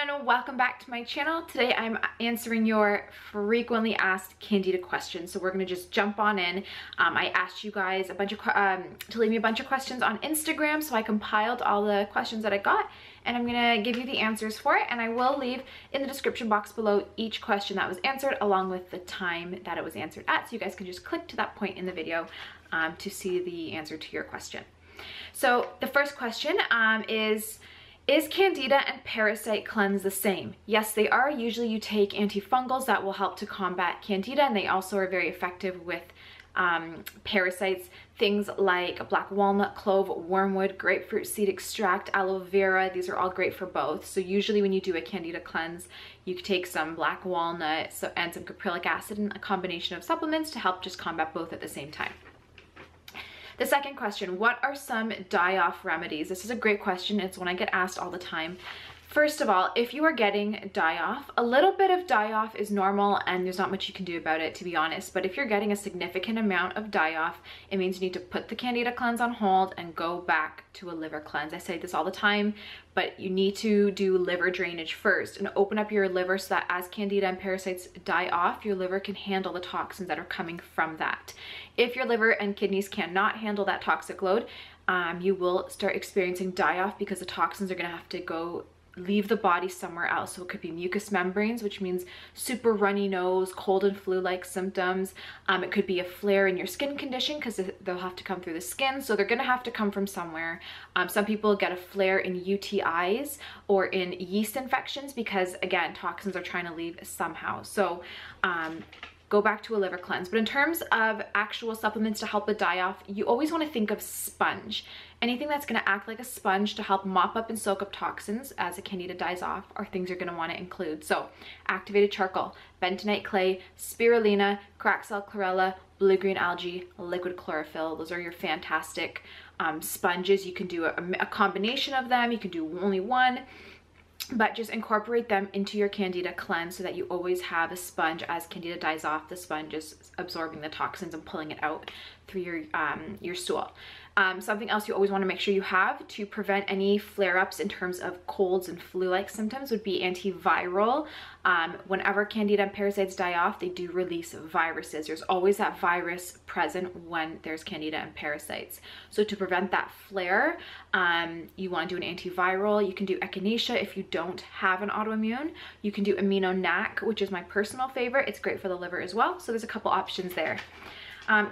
everyone, welcome back to my channel. Today I'm answering your frequently asked Candida questions. So we're gonna just jump on in. I asked you guys a bunch of to leave me a bunch of questions on Instagram, so I compiled all the questions that I got and I'm gonna give you the answers for it, and I will leave in the description box below each question that was answered along with the time that it was answered at, so you guys can just click to that point in the video to see the answer to your question. So the first question is Candida and parasite cleanse the same? Yes, they are. Usually you take antifungals that will help to combat Candida, and they also are very effective with parasites. Things like black walnut, clove, wormwood, grapefruit seed extract, aloe vera, these are all great for both. So usually when you do a Candida cleanse, you take some black walnut and some caprylic acid and a combination of supplements to help just combat both at the same time. The second question, what are some die-off remedies? This is a great question. It's one I get asked all the time. First of all, if you are getting die-off, a little bit of die-off is normal and there's not much you can do about it, to be honest. But if you're getting a significant amount of die-off, it means you need to put the Candida cleanse on hold and go back to a liver cleanse. I say this all the time, but you need to do liver drainage first and open up your liver so that as Candida and parasites die off, your liver can handle the toxins that are coming from that. If your liver and kidneys cannot handle that toxic load, you will start experiencing die-off because the toxins are going to have to leave the body somewhere else. So it could be mucous membranes, which means super runny nose, cold and flu-like symptoms. It could be a flare in your skin condition because they'll have to come through the skin. So they're gonna have to come from somewhere. Some people get a flare in UTIs or in yeast infections because, again, toxins are trying to leave somehow. So go back to a liver cleanse. But in terms of actual supplements to help with die-off, you always want to think of sponge. Anything that's going to act like a sponge to help mop up and soak up toxins as a Candida dies off are things you're going to want to include. So activated charcoal, bentonite clay, spirulina, crackcell chlorella, blue-green algae, liquid chlorophyll. Those are your fantastic sponges. You can do a combination of them. You can do only one, but just incorporate them into your Candida cleanse so that you always have a sponge. As Candida dies off, the sponge is absorbing the toxins and pulling it out through your stool. Something else you always want to make sure you have to prevent any flare-ups in terms of colds and flu-like symptoms would be antiviral. Whenever Candida and parasites die off, they do release viruses. There's always that virus present when there's Candida and parasites. So to prevent that flare, you want to do an antiviral. You can do echinacea if you don't have an autoimmune. You can do amino NAC, which is my personal favorite. It's great for the liver as well. So there's a couple options there.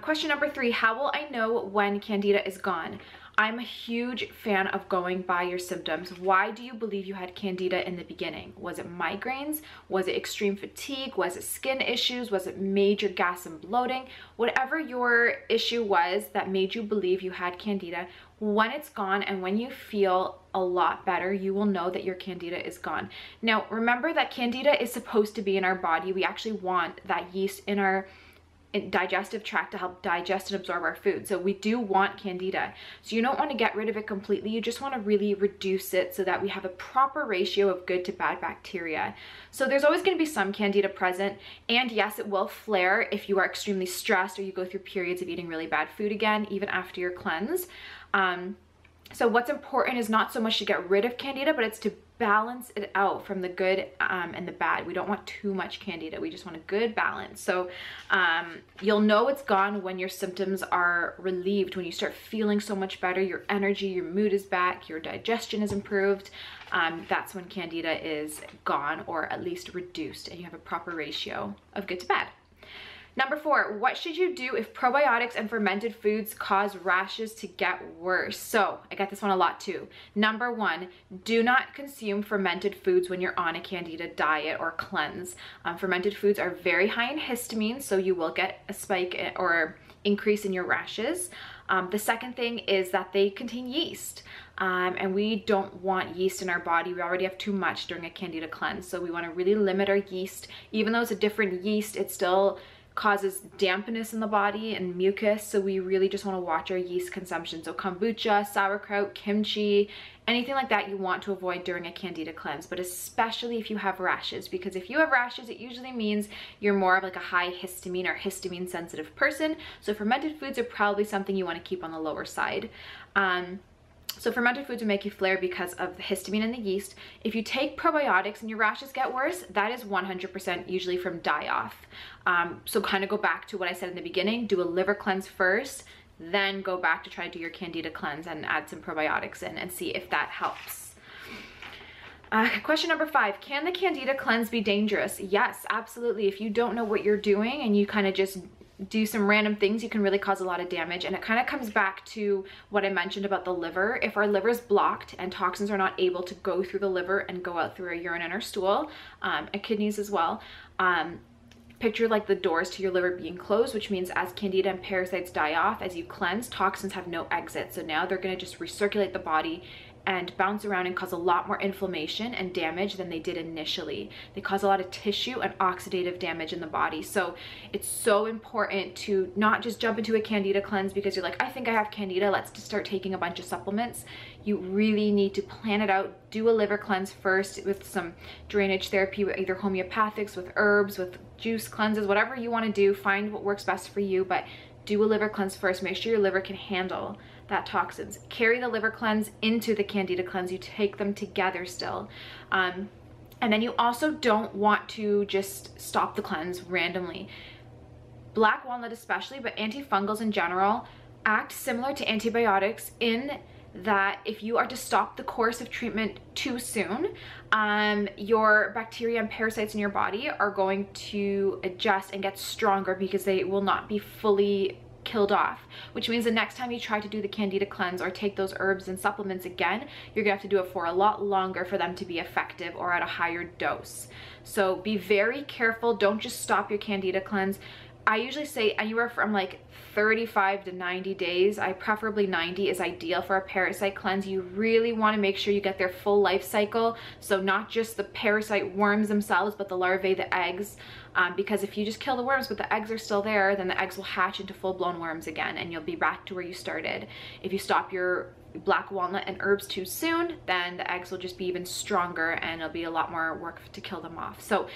Question number 3, how will I know when Candida is gone? I'm a huge fan of going by your symptoms. Why do you believe you had Candida in the beginning? Was it migraines? Was it extreme fatigue? Was it skin issues? Was it major gas and bloating? Whatever your issue was that made you believe you had Candida, when it's gone and when you feel a lot better, you will know that your Candida is gone. Now, remember that Candida is supposed to be in our body. We actually want that yeast in our digestive tract to help digest and absorb our food. So we do want Candida. So you don't want to get rid of it completely. You just want to really reduce it so that we have a proper ratio of good to bad bacteria. So there's always going to be some Candida present. And yes, it will flare if you are extremely stressed or you go through periods of eating really bad food again, even after your cleanse. So what's important is not so much to get rid of Candida, but it's to balance it out from the good and the bad. We don't want too much Candida. We just want a good balance. So you'll know it's gone when your symptoms are relieved, when you start feeling so much better, your energy, your mood is back, your digestion is improved. That's when Candida is gone, or at least reduced, and you have a proper ratio of good to bad. Number 4, what should you do if probiotics and fermented foods cause rashes to get worse? So I get this one a lot too. Number 1, do not consume fermented foods when you're on a Candida diet or cleanse. Fermented foods are very high in histamine, so you will get a spike or increase in your rashes. The second thing is that they contain yeast. And we don't want yeast in our body. We already have too much during a Candida cleanse. So we want to really limit our yeast. Even though it's a different yeast, it still causes dampness in the body and mucus, so we really just want to watch our yeast consumption. So kombucha, sauerkraut, kimchi, anything like that you want to avoid during a Candida cleanse, but especially if you have rashes, because if you have rashes, it usually means you're more of like a high histamine or histamine sensitive person. So fermented foods are probably something you want to keep on the lower side. So fermented foods will make you flare because of the histamine and the yeast. If you take probiotics and your rashes get worse, that is 100% usually from die-off. So kind of go back to what I said in the beginning, do a liver cleanse first, then go back to try to do your candida cleanse and add some probiotics in and see if that helps. Question number 5, can the candida cleanse be dangerous? Yes, absolutely. If you don't know what you're doing and you kind of just do some random things, you can really cause a lot of damage. And it kind of comes back to what I mentioned about the liver. If our liver is blocked and toxins are not able to go through the liver and go out through our urine and our stool, and kidneys as well, picture like the doors to your liver being closed, which means as candida and parasites die off, as you cleanse, toxins have no exit. So now they're going to just recirculate the body and bounce around and cause a lot more inflammation and damage than they did initially. They cause a lot of tissue and oxidative damage in the body. So it's so important to not just jump into a candida cleanse because you're like, I think I have candida, let's just start taking a bunch of supplements. You really need to plan it out. Do a liver cleanse first with some drainage therapy, with either homeopathics, with herbs, with juice cleanses, whatever you want to do. Find what works best for you, but do a liver cleanse first. Make sure your liver can handle that toxins. Carry the liver cleanse into the candida cleanse. You take them together still. And then you also don't want to just stop the cleanse randomly. Black walnut especially, but antifungals in general, act similar to antibiotics in that if you are to stop the course of treatment too soon, your bacteria and parasites in your body are going to adjust and get stronger because they will not be fully killed off, which means the next time you try to do the candida cleanse or take those herbs and supplements again, you're gonna have to do it for a lot longer for them to be effective or at a higher dose. So be very careful. Don't just stop your candida cleanse. I usually say anywhere from like 35 to 90 days. Preferably 90 is ideal for a parasite cleanse. You really want to make sure you get their full life cycle. So not just the parasite worms themselves, but the larvae, the eggs. Because if you just kill the worms but the eggs are still there, then the eggs will hatch into full-blown worms again and you'll be back to where you started. If you stop your black walnut and herbs too soon, then the eggs will just be even stronger and it'll be a lot more work to kill them off. So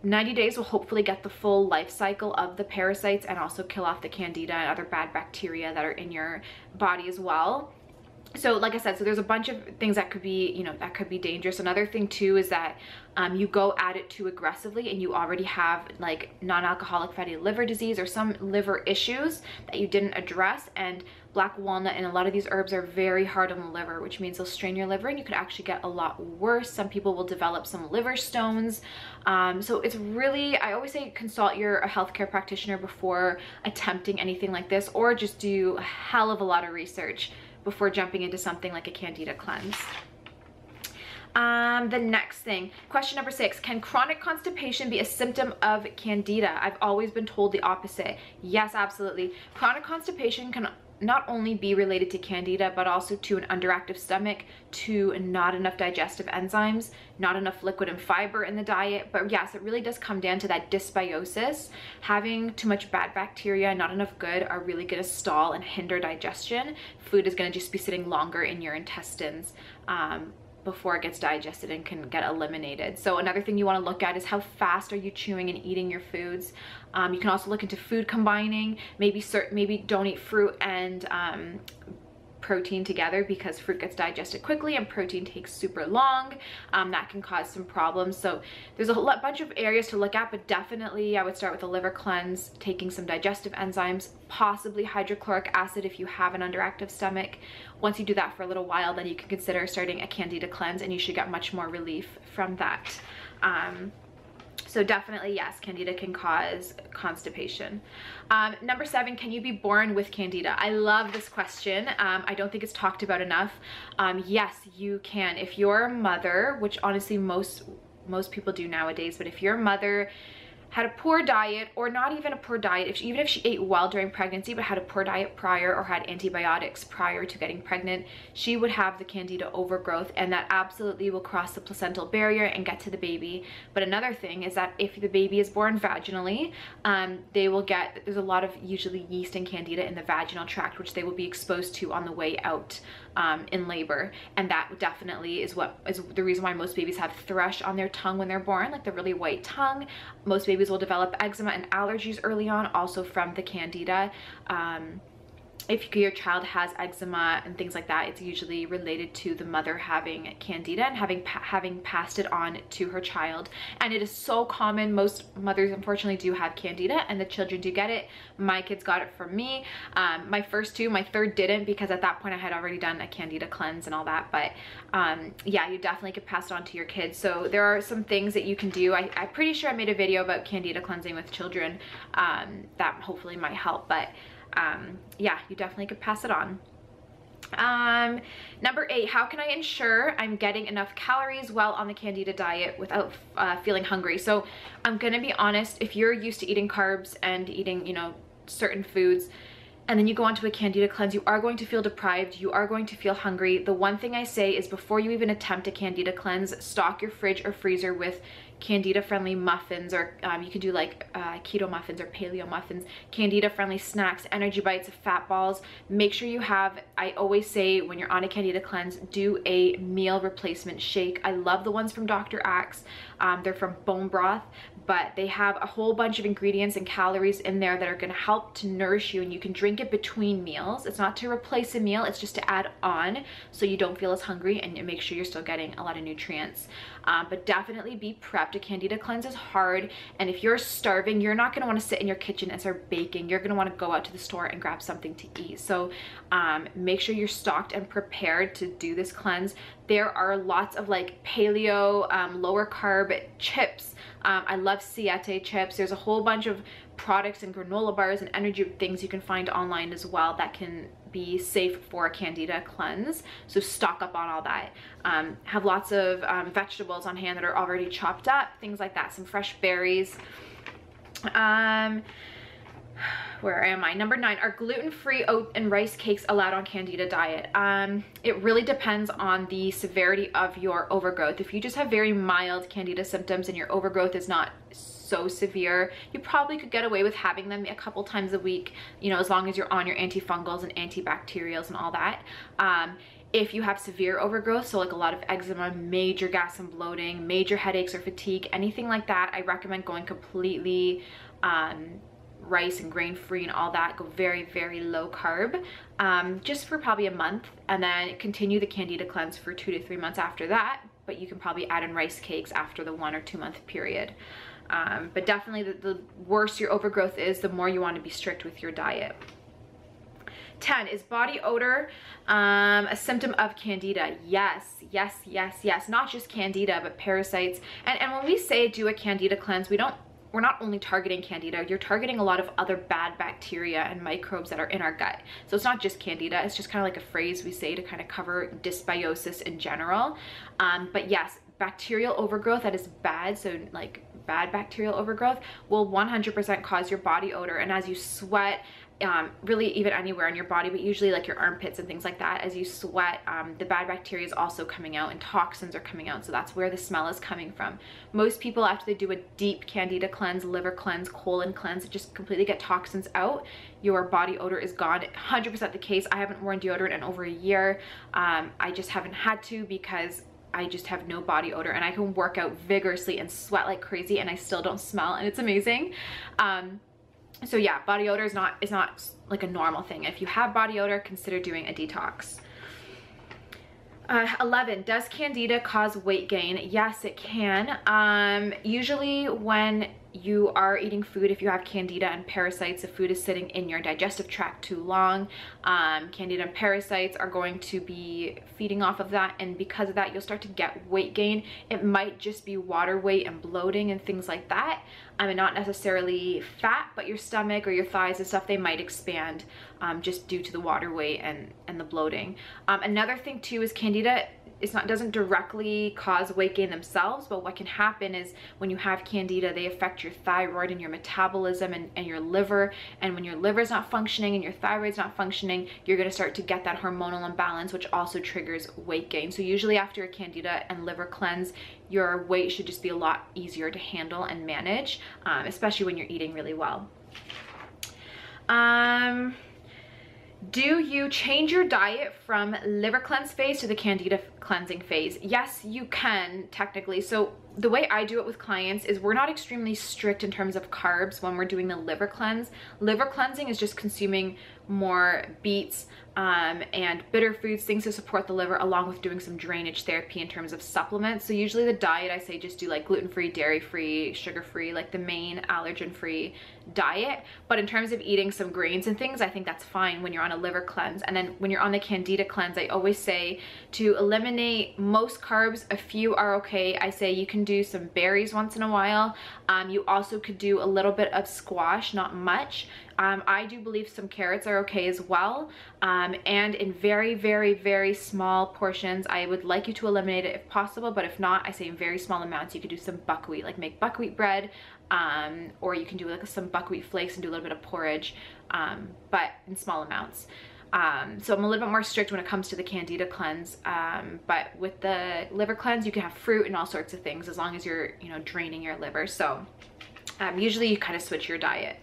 90 days will hopefully get the full life cycle of the parasites and also kill off the candida and other bad bacteria that are in your body as well. So like I said, so there's a bunch of things that could be, you know, that could be dangerous. Another thing too is that you go at it too aggressively and you already have like non-alcoholic fatty liver disease or some liver issues that you didn't address, and black walnut and a lot of these herbs are very hard on the liver, which means they'll strain your liver and you could actually get a lot worse. Some people will develop some liver stones. So it's really, I always say consult a healthcare practitioner before attempting anything like this, or just do a hell of a lot of research before jumping into something like a candida cleanse. The next thing, question number 6, can chronic constipation be a symptom of candida? I've always been told the opposite. Yes, absolutely. Chronic constipation can not only be related to candida, but also to an underactive stomach, to not enough digestive enzymes, not enough liquid and fiber in the diet. But yes, it really does come down to that dysbiosis. Having too much bad bacteria, not enough good, are really going to stall and hinder digestion. Food is going to just be sitting longer in your intestines before it gets digested and can get eliminated. So another thing you want to look at is how fast are you chewing and eating your foods. You can also look into food combining. Maybe don't eat fruit and protein together, because fruit gets digested quickly and protein takes super long. That can cause some problems. So there's a bunch of areas to look at, but definitely I would start with a liver cleanse, taking some digestive enzymes, possibly hydrochloric acid if you have an underactive stomach. Once you do that for a little while, then you can consider starting a candida cleanse and you should get much more relief from that. So definitely, yes, candida can cause constipation. Number 7, can you be born with candida? I love this question. I don't think it's talked about enough. Yes, you can. If your mother, which honestly most people do nowadays, but if your mother had a poor diet, or not even a poor diet, even if she ate well during pregnancy but had a poor diet prior or had antibiotics prior to getting pregnant, she would have the candida overgrowth, and that absolutely will cross the placental barrier and get to the baby. But another thing is that if the baby is born vaginally, there's a lot of usually yeast and candida in the vaginal tract, which they will be exposed to on the way out in labor, and that definitely is the reason why most babies have thrush on their tongue when they're born, like the really white tongue. Most babies will develop eczema and allergies early on, also from the candida. if your child has eczema and things like that, it's usually related to the mother having candida and having passed it on to her child. And it is so common. Most mothers unfortunately do have candida and the children do get it. My kids got it from me. My first two, my third didn't, because at that point I had already done a candida cleanse and all that. But yeah, you definitely could pass it on to your kids. So there are some things that you can do. I'm pretty sure I made a video about candida cleansing with children that hopefully might help. But yeah, you definitely could pass it on. Number 8, how can I ensure I'm getting enough calories while on the candida diet without feeling hungry? So I'm gonna be honest, if you're used to eating carbs and eating, you know, certain foods, and then you go onto a candida cleanse, you are going to feel deprived, you are going to feel hungry. The one thing I say is, before you even attempt a candida cleanse, stock your fridge or freezer with candida friendly muffins, or you can do like keto muffins or paleo muffins, candida friendly snacks, energy bites, fat balls. Make sure you have, I always say when you're on a candida cleanse, do a meal replacement shake. I love the ones from Dr. Axe. They're from bone broth, but they have a whole bunch of ingredients and calories in there that are going to help to nourish you, and you can drink it between meals. It's not to replace a meal, it's just to add on so you don't feel as hungry and make sure you're still getting a lot of nutrients. But definitely be prepped. A candida cleanse is hard, and if you're starving, you're not going to want to sit in your kitchen and start baking. You're going to want to go out to the store and grab something to eat. So make sure you're stocked and prepared to do this cleanse. There are lots of like paleo, lower carb chips. I love Siete chips. There's a whole bunch of products and granola bars and energy things you can find online as well that can be safe for a candida cleanse. So stock up on all that. Have lots of vegetables on hand that are already chopped up, things like that. Some fresh berries. Where am I? Number 9, are gluten-free oat and rice cakes allowed on candida diet? It really depends on the severity of your overgrowth. If you just have very mild candida symptoms and your overgrowth is not so severe, you probably could get away with having them a couple times a week, you know, as long as you're on your antifungals and antibacterials and all that. If you have severe overgrowth, so like a lot of eczema, major gas and bloating, major headaches or fatigue, anything like that, I recommend going completely rice and grain free and all that. Go very, very low carb, just for probably a month, and then continue the candida cleanse for 2 to 3 months after that. But you can probably add in rice cakes after the 1 or 2 month period. But definitely the worse your overgrowth is, the more you want to be strict with your diet. 10, is body odor a symptom of candida? Yes, yes, yes, yes. Not just candida, but parasites. And when we say do a candida cleanse, we're not only targeting candida, you're targeting a lot of other bad bacteria and microbes that are in our gut. So it's not just candida, it's just kind of like a phrase we say to kind of cover dysbiosis in general. But yes, bacterial overgrowth that is bad, so like bad bacterial overgrowth will 100% cause your body odor. And as you sweat, really even anywhere on your body, but usually like your armpits and things like that, as you sweat, the bad bacteria is also coming out and toxins are coming out. So that's where the smell is coming from. Most people, after they do a deep candida cleanse, liver cleanse, colon cleanse, just completely get toxins out, your body odor is gone. 100% the case. I haven't worn deodorant in over a year. I just haven't had to, because I just have no body odor, and I can work out vigorously and sweat like crazy and I still don't smell, and it's amazing. So yeah, body odor is not like a normal thing. If you have body odor, consider doing a detox. 11, does candida cause weight gain? Yes, it can. Usually when you are eating food, if you have candida and parasites, the food is sitting in your digestive tract too long. Candida and parasites are going to be feeding off of that, and because of that, you'll start to get weight gain. It might just be water weight and bloating and things like that. And not necessarily fat, but your stomach or your thighs and stuff, they might expand just due to the water weight and the bloating. Another thing too is candida doesn't directly cause weight gain themselves, but what can happen is when you have candida, they affect your thyroid and your metabolism and your liver. And when your liver is not functioning and your thyroid's not functioning, you're going to start to get that hormonal imbalance, which also triggers weight gain. So usually after a candida and liver cleanse, your weight should just be a lot easier to handle and manage, especially when you're eating really well. Do you change your diet from liver cleanse phase to the candida cleansing phase? Yes, you can technically. So the way I do it with clients is we're not extremely strict in terms of carbs when we're doing the liver cleanse. Liver cleansing is just consuming more beets and bitter foods, things to support the liver, along with doing some drainage therapy in terms of supplements. So usually the diet, I say just do like gluten-free, dairy-free, sugar-free, like the main allergen-free diet. But in terms of eating some grains and things, I think that's fine when you're on a liver cleanse. And then when you're on the Candida cleanse, I always say to eliminate most carbs. A few are okay. I say you can do some berries once in a while. You also could do a little bit of squash, not much. I do believe some carrots are okay as well. And in very, very, very small portions, I would like you to eliminate it if possible, but if not, I say in very small amounts. You could do some buckwheat, like make buckwheat bread, or you can do like some buckwheat flakes and do a little bit of porridge, but in small amounts. So I'm a little bit more strict when it comes to the Candida cleanse, but with the liver cleanse, you can have fruit and all sorts of things as long as you're, you know, draining your liver. So usually you kind of switch your diet.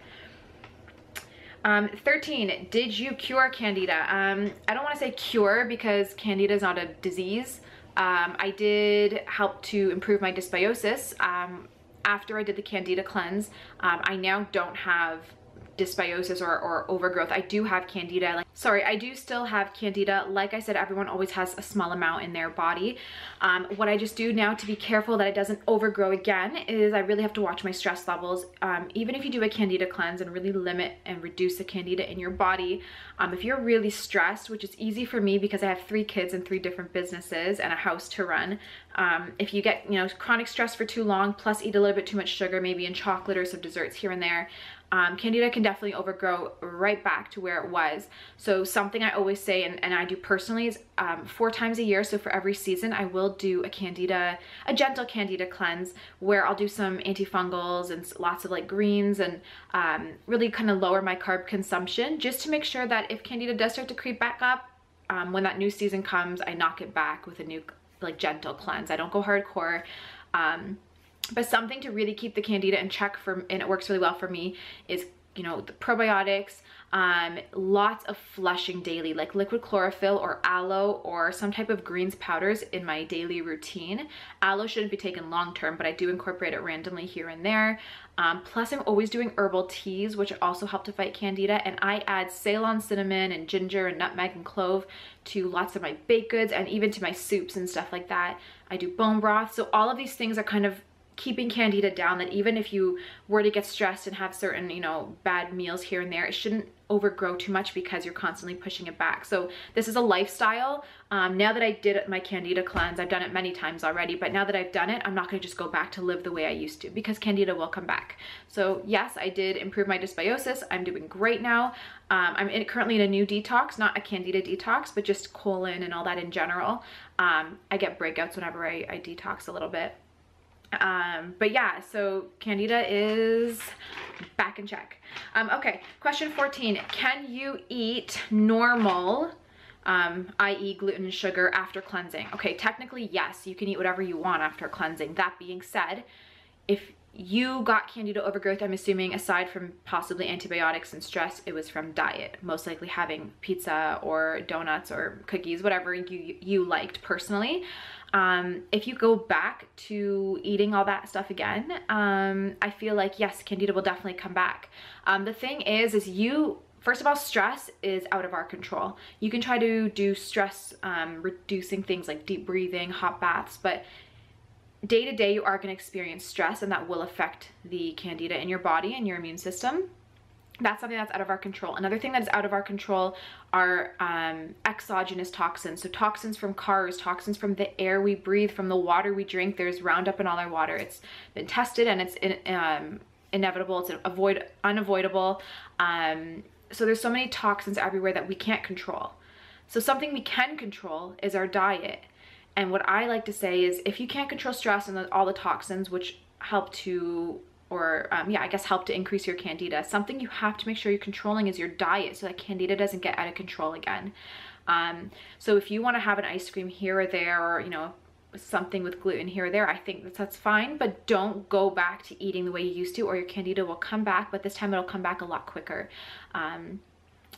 13, did you cure Candida? I don't want to say cure because Candida is not a disease. I did help to improve my dysbiosis. After I did the Candida cleanse, I now don't have dysbiosis or overgrowth. I do have Candida. I do still have Candida. Like I said, everyone always has a small amount in their body. What I just do now to be careful that it doesn't overgrow again is I really have to watch my stress levels. Even if you do a Candida cleanse and really limit and reduce the Candida in your body, if you're really stressed, which is easy for me because I have 3 kids and 3 different businesses and a house to run. If you get, you know, chronic stress for too long, plus eat a little bit too much sugar, maybe in chocolate or some desserts here and there, Candida can definitely overgrow right back to where it was. So something I always say, and I do personally, is 4 times a year. So for every season, I will do a gentle Candida cleanse where I'll do some antifungals and lots of like greens and really kind of lower my carb consumption, just to make sure that if Candida does start to creep back up, when that new season comes, I knock it back with a new like gentle cleanse. I don't go hardcore. But something to really keep the Candida in check and it works really well for me, is, you know, the probiotics, lots of flushing daily, like liquid chlorophyll or aloe or some type of greens powders in my daily routine. Aloe shouldn't be taken long term, but I do incorporate it randomly here and there. Plus I'm always doing herbal teas, which also help to fight Candida, and I add Ceylon cinnamon and ginger and nutmeg and clove to lots of my baked goods and even to my soups and stuff like that. I do bone broth. So all of these things are kind of keeping Candida down, that even if you were to get stressed and have certain, you know, bad meals here and there, it shouldn't overgrow too much because you're constantly pushing it back. So this is a lifestyle. Now that I did my Candida cleanse, I've done it many times already, but now that I've done it, I'm not going to just go back to live the way I used to, because Candida will come back. So yes, I did improve my dysbiosis. I'm doing great now. I'm currently in a new detox, not a Candida detox, but just colon and all that in general. I get breakouts whenever I detox a little bit. But yeah, so Candida is back in check. Okay, question 14. Can you eat normal, i.e. gluten and sugar, after cleansing? Okay, technically yes, you can eat whatever you want after cleansing. That being said, if you got Candida overgrowth, I'm assuming aside from possibly antibiotics and stress, it was from diet, most likely having pizza or donuts or cookies, whatever you liked personally. If you go back to eating all that stuff again, I feel like yes, Candida will definitely come back. The thing is first of all, stress is out of our control. You can try to do stress reducing things like deep breathing, hot baths, but day to day you are going to experience stress, and that will affect the Candida in your body and your immune system. That's something that's out of our control. Another thing that is out of our control are exogenous toxins. So toxins from cars, toxins from the air we breathe, from the water we drink. There's Roundup in all our water. It's been tested and it's inevitable. It's unavoidable. So there's so many toxins everywhere that we can't control. So something we can control is our diet. And what I like to say is, if you can't control stress and all the toxins, which help to help to increase your Candida, something you have to make sure you're controlling is your diet, so that Candida doesn't get out of control again. So if you want to have an ice cream here or there, or, you know, something with gluten here or there, I think that's fine, but don't go back to eating the way you used to, or your Candida will come back, but this time it'll come back a lot quicker.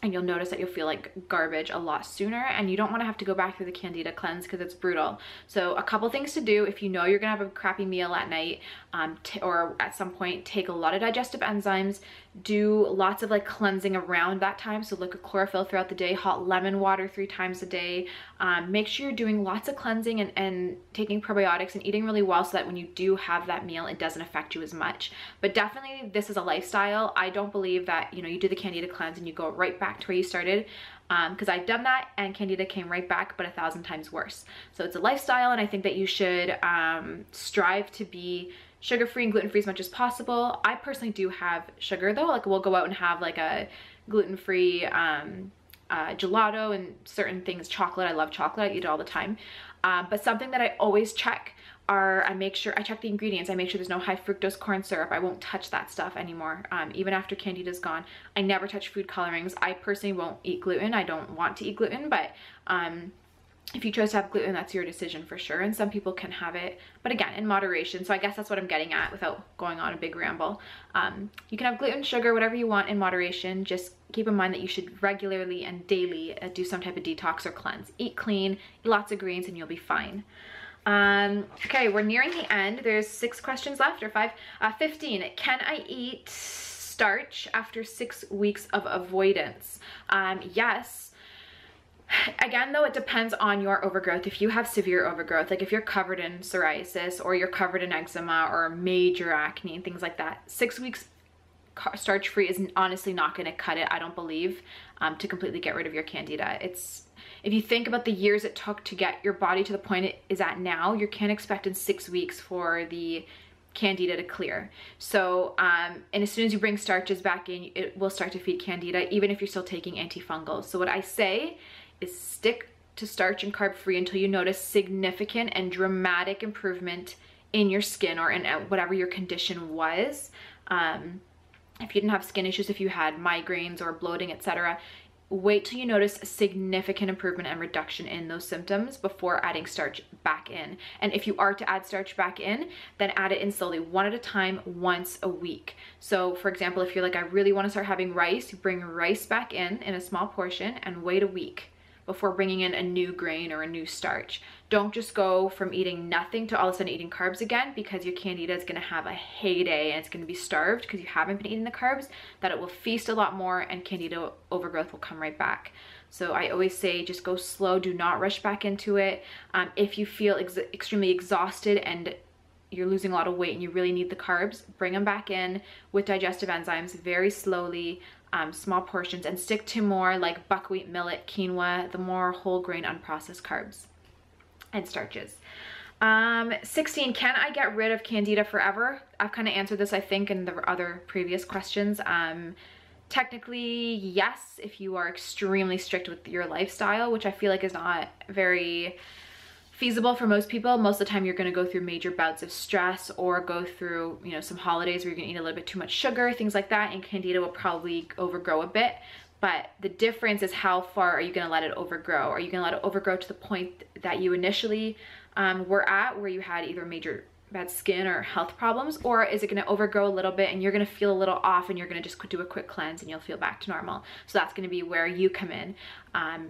and you'll notice that you'll feel like garbage a lot sooner, and you don't want to have to go back through the Candida cleanse because it's brutal. So a couple things to do if you know you're gonna have a crappy meal at night, or at some point, take a lot of digestive enzymes, do lots of like cleansing around that time. So liquid chlorophyll throughout the day, hot lemon water 3 times a day. Make sure you're doing lots of cleansing and taking probiotics and eating really well, so that when you do have that meal, it doesn't affect you as much. But definitely this is a lifestyle. I don't believe that, you know, you do the Candida cleanse and you go right back to where you started, because I've done that and Candida came right back, but 1,000 times worse. So it's a lifestyle, and I think that you should strive to be sugar-free and gluten-free as much as possible. I personally do have sugar though. Like we'll go out and have like a gluten-free gelato and certain things, chocolate. I love chocolate, I eat it all the time. But something that I always check are, I check the ingredients. I make sure there's no high fructose corn syrup. I won't touch that stuff anymore. Even after Candida's gone, I never touch food colorings. I personally won't eat gluten. I don't want to eat gluten, but if you chose to have gluten, that's your decision for sure. And some people can have it, but again, in moderation. So I guess that's what I'm getting at without going on a big ramble. You can have gluten, sugar, whatever you want in moderation. Just keep in mind that you should regularly and daily do some type of detox or cleanse. Eat clean, eat lots of greens, and you'll be fine. Okay, we're nearing the end. There's 6 questions left, or 5. 15, can I eat starch after 6 weeks of avoidance? Yes. Again, though, it depends on your overgrowth. If you have severe overgrowth, like if you're covered in psoriasis or you're covered in eczema or major acne and things like that, 6 weeks starch-free is honestly not going to cut it, I don't believe, to completely get rid of your Candida. If you think about the years it took to get your body to the point it is at now, you can't expect in 6 weeks for the Candida to clear. So, and as soon as you bring starches back in, it will start to feed Candida, even if you're still taking antifungals. So what I say is stick to starch and carb free until you notice significant and dramatic improvement in your skin or in whatever your condition was. If you didn't have skin issues, if you had migraines or bloating, etc., wait till you notice a significant improvement and reduction in those symptoms before adding starch back in. And if you are to add starch back in, then add it in slowly, one at a time, once a week. So for example, if you're like, I really want to start having rice, you bring rice back in a small portion and wait a week before bringing in a new grain or a new starch. Don't just go from eating nothing to all of a sudden eating carbs again, because your Candida is gonna have a heyday and it's gonna be starved because you haven't been eating the carbs, that it will feast a lot more and Candida overgrowth will come right back. So I always say just go slow, do not rush back into it. If you feel extremely exhausted and you're losing a lot of weight and you really need the carbs, bring them back in with digestive enzymes very slowly, small portions, and stick to more like buckwheat, millet, quinoa, the more whole grain unprocessed carbs and starches. 16, can I get rid of Candida forever? I've kind of answered this, I think, in the other previous questions. Technically, yes, if you are extremely strict with your lifestyle, which I feel like is not very feasible for most people. Most of the time you're going to go through major bouts of stress or go through, you know, some holidays where you're going to eat a little bit too much sugar, things like that, and Candida will probably overgrow a bit. But the difference is how far are you going to let it overgrow? Are you going to let it overgrow to the point that you initially were at, where you had either major bad skin or health problems, or is it going to overgrow a little bit and you're going to feel a little off and you're going to just do a quick cleanse and you'll feel back to normal? So that's going to be where you come in.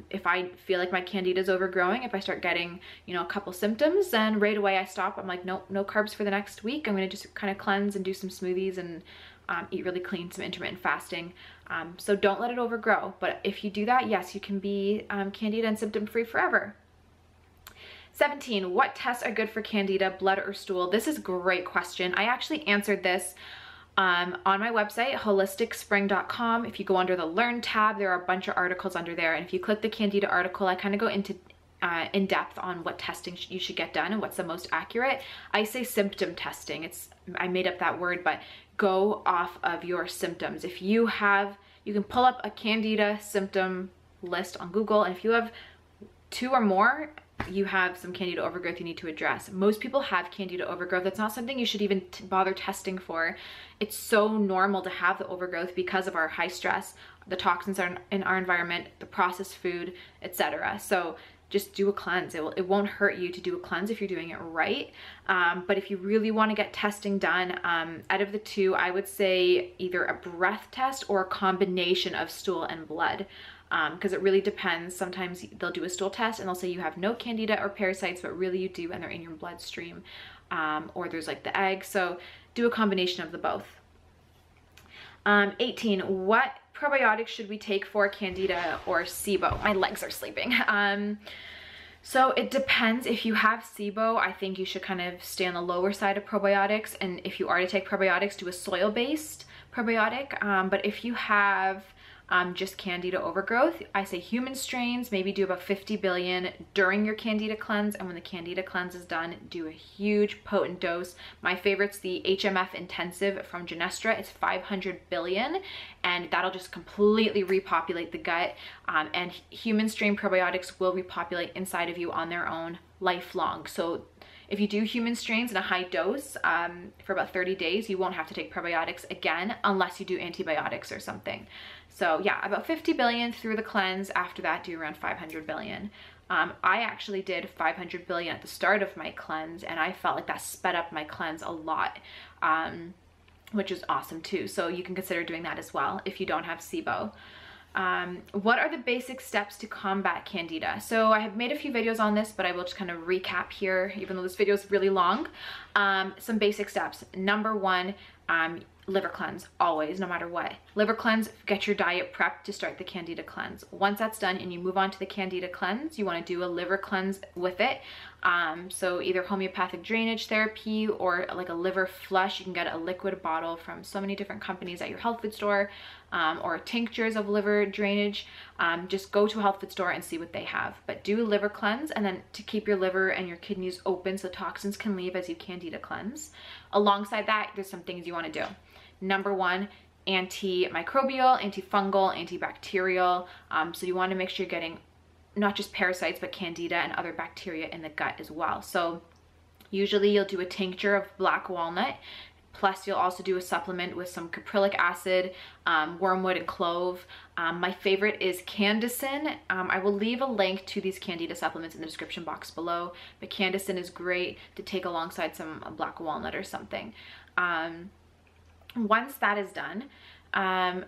If I feel like my Candida is overgrowing, if I start getting, you know, a couple symptoms, then right away I stop. I'm like, no carbs for the next week. I'm going to just kind of cleanse and do some smoothies and eat really clean, some intermittent fasting. So don't let it overgrow. But if you do that, yes, you can be Candida and symptom free forever. 17, what tests are good for Candida, blood or stool? This is a great question. I actually answered this on my website, holisticspring.com. If you go under the Learn tab, there are a bunch of articles under there. And if you click the Candida article, I kind of go into in depth on what testing you should get done and what's the most accurate. I say symptom testing. I made up that word, but go off of your symptoms. If you have, you can pull up a Candida symptom list on Google, and if you have 2 or more, you have some Candida overgrowth you need to address. Most people have Candida overgrowth. That's not something you should even bother testing for. It's so normal to have the overgrowth because of our high stress, the toxins are in our environment, the processed food, etc. So just do a cleanse. It won't hurt you to do a cleanse if you're doing it right. But if you really want to get testing done, out of the two, I would say either a breath test or a combination of stool and blood. Because it really depends. Sometimes they'll do a stool test and they'll say you have no candida or parasites, but really you do, and they're in your bloodstream. Or there's like the egg. So do a combination of the both. 18, what probiotics should we take for candida or SIBO? My legs are sleeping. So it depends. If you have SIBO, I think you should kind of stay on the lower side of probiotics. And if you are to take probiotics, do a soil-based probiotic. But if you have just candida overgrowth, I say human strains, maybe do about 50 billion during your candida cleanse, and when the candida cleanse is done, do a huge potent dose. My favorite's the HMF intensive from Genestra. It's 500 billion, and that'll just completely repopulate the gut, and human strain probiotics will repopulate inside of you on their own lifelong. So if you do human strains in a high dose for about 30 days, you won't have to take probiotics again unless you do antibiotics or something. So yeah, about 50 billion through the cleanse. After that, do around 500 billion. I actually did 500 billion at the start of my cleanse, and I felt like that sped up my cleanse a lot, which is awesome too. So you can consider doing that as well if you don't have SIBO. What are the basic steps to combat candida? So I have made a few videos on this, but I will just kind of recap here, even though this video is really long. Some basic steps. Number one, liver cleanse, always, no matter what. Liver cleanse, get your diet prepped to start the candida cleanse. Once that's done and you move on to the candida cleanse, you want to do a liver cleanse with it. So either homeopathic drainage therapy or like a liver flush. You can get a liquid bottle from so many different companies at your health food store, or tinctures of liver drainage. Just go to a health food store and see what they have. But do a liver cleanse, and then to keep your liver and your kidneys open so toxins can leave as you candida cleanse. Alongside that, there's some things you want to do. Number one, antimicrobial, antifungal, antibacterial. So you want to make sure you're getting not just parasites, but candida and other bacteria in the gut as well. So usually you'll do a tincture of black walnut, plus you'll also do a supplement with some caprylic acid, wormwood, and clove. My favorite is Candicin. I will leave a link to these candida supplements in the description box below, but Candicin is great to take alongside some black walnut or something. Once that is done,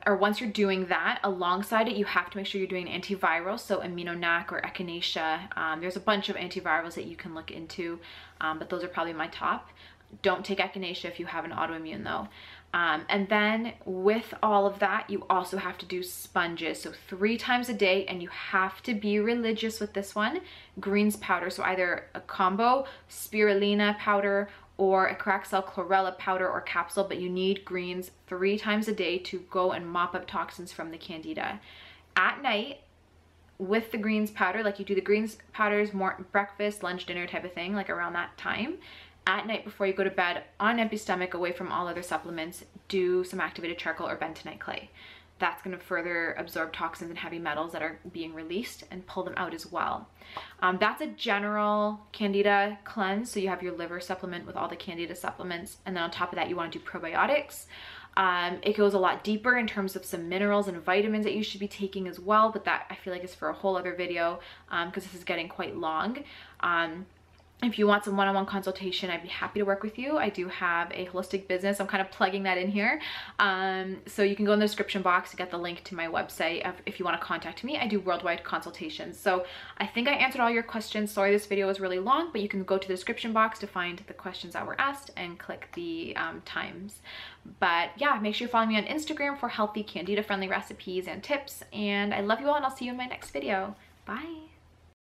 or once you're doing that, alongside it, you have to make sure you're doing an antiviral, so Aminonac or Echinacea. There's a bunch of antivirals that you can look into, but those are probably my top. Don't take Echinacea if you have an autoimmune though. And then with all of that, you also have to do sponges. So 3 times a day, and you have to be religious with this one. Greens powder, so either a combo spirulina powder or a Craxel chlorella powder or capsule, but you need greens 3 times a day to go and mop up toxins from the candida. At night, with the greens powder, like you do the greens powders more breakfast, lunch, dinner type of thing, like around that time. At night before you go to bed, on an empty stomach, away from all other supplements, do some activated charcoal or bentonite clay. That's going to further absorb toxins and heavy metals that are being released and pull them out as well. That's a general candida cleanse. So you have your liver supplement with all the candida supplements, and then on top of that you want to do probiotics. It goes a lot deeper in terms of some minerals and vitamins that you should be taking as well, but that I feel like is for a whole other video, because this is getting quite long. If you want some one-on-one consultation, I'd be happy to work with you. I do have a holistic business. I'm kind of plugging that in here. So you can go in the description box to get the link to my website if you want to contact me. I do worldwide consultations. So I think I answered all your questions. Sorry this video was really long, but you can go to the description box to find the questions that were asked and click the times. But yeah, make sure you follow me on Instagram for healthy candida-friendly recipes and tips. And I love you all, and I'll see you in my next video. Bye.